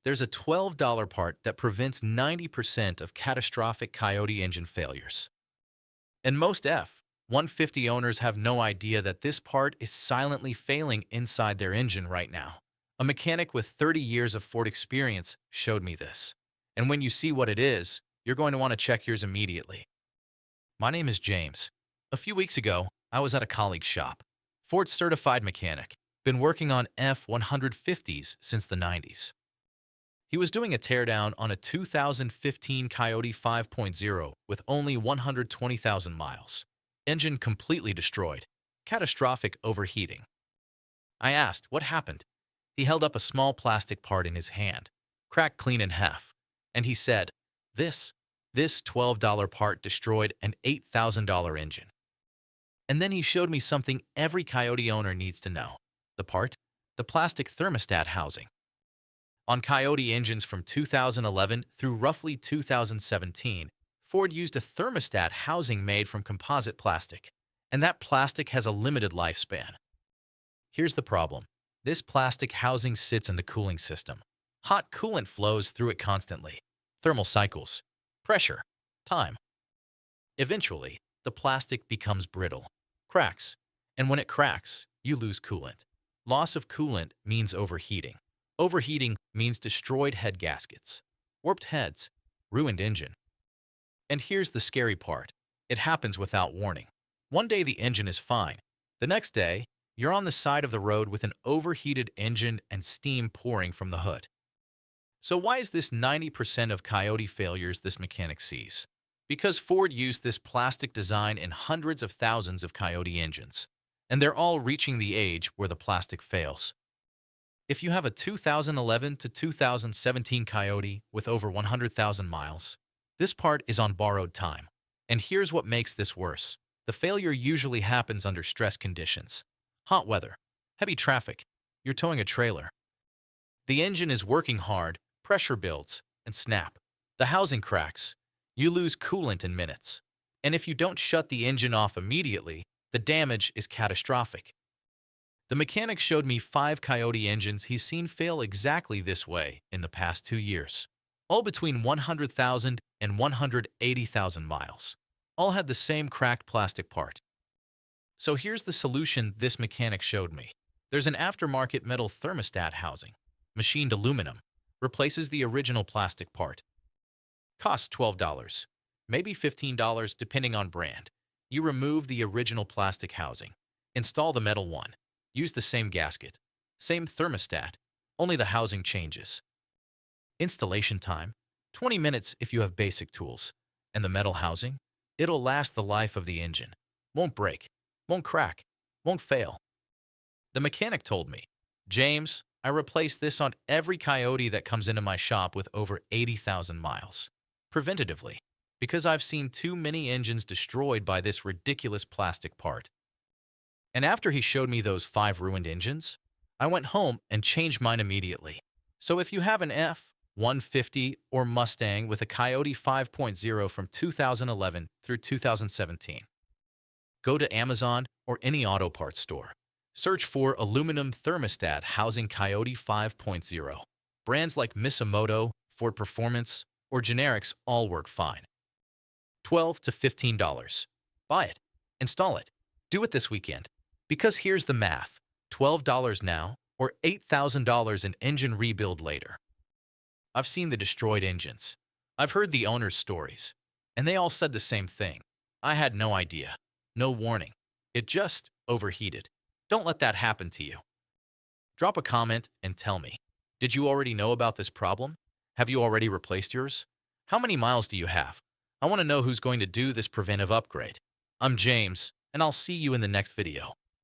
There's a $12 part that prevents 90% of catastrophic Coyote engine failures. And most F-150 owners have no idea that this part is silently failing inside their engine right now. A mechanic with 30 years of Ford experience showed me this. And when you see what it is, you're going to want to check yours immediately. My name is James. A few weeks ago, I was at a colleague's shop. Ford certified mechanic. Been working on F-150s since the 90s. He was doing a teardown on a 2015 Coyote 5.0 with only 120,000 miles. Engine completely destroyed. Catastrophic overheating. I asked, what happened? He held up a small plastic part in his hand, cracked clean in half, and he said, this $12 part destroyed an $8,000 engine. And then he showed me something every Coyote owner needs to know. The part? The plastic thermostat housing. On Coyote engines from 2011 through roughly 2017, Ford used a thermostat housing made from composite plastic, and that plastic has a limited lifespan. Here's the problem. This plastic housing sits in the cooling system. Hot coolant flows through it constantly. Thermal cycles, pressure, time. Eventually, the plastic becomes brittle, cracks, and when it cracks, you lose coolant. Loss of coolant means overheating. Overheating means destroyed head gaskets, warped heads, ruined engine. And here's the scary part. It happens without warning. One day the engine is fine. The next day, you're on the side of the road with an overheated engine and steam pouring from the hood. So why is this 90% of Coyote failures this mechanic sees? Because Ford used this plastic design in hundreds of thousands of Coyote engines, and they're all reaching the age where the plastic fails. If you have a 2011 to 2017 Coyote with over 100,000 miles, this part is on borrowed time. And here's what makes this worse. The failure usually happens under stress conditions. Hot weather, heavy traffic, you're towing a trailer. The engine is working hard, pressure builds, and snap. The housing cracks. You lose coolant in minutes. And if you don't shut the engine off immediately, the damage is catastrophic. The mechanic showed me 5 Coyote engines he's seen fail exactly this way in the past 2 years. All between 100,000 and 180,000 miles. All had the same cracked plastic part. So here's the solution this mechanic showed me. There's an aftermarket metal thermostat housing. Machined aluminum. Replaces the original plastic part. Costs $12, maybe $15 depending on brand. You remove the original plastic housing. Install the metal one. Use the same gasket, same thermostat, only the housing changes. Installation time, 20 minutes if you have basic tools. And the metal housing? It'll last the life of the engine. Won't break, won't crack, won't fail. The mechanic told me, James, I replace this on every Coyote that comes into my shop with over 80,000 miles. Preventatively, because I've seen too many engines destroyed by this ridiculous plastic part. And after he showed me those 5 ruined engines, I went home and changed mine immediately. So if you have an F-150 or Mustang with a Coyote 5.0 from 2011 through 2017, go to Amazon or any auto parts store. Search for aluminum thermostat housing Coyote 5.0. Brands like Misimoto, Ford Performance, or generics all work fine. $12 to $15. Buy it. Install it. Do it this weekend. Because here's the math. $12 now or $8,000 in engine rebuild later. I've seen the destroyed engines. I've heard the owners' stories. And they all said the same thing. I had no idea. No warning. It just overheated. Don't let that happen to you. Drop a comment and tell me. Did you already know about this problem? Have you already replaced yours? How many miles do you have? I want to know who's going to do this preventive upgrade. I'm James, and I'll see you in the next video.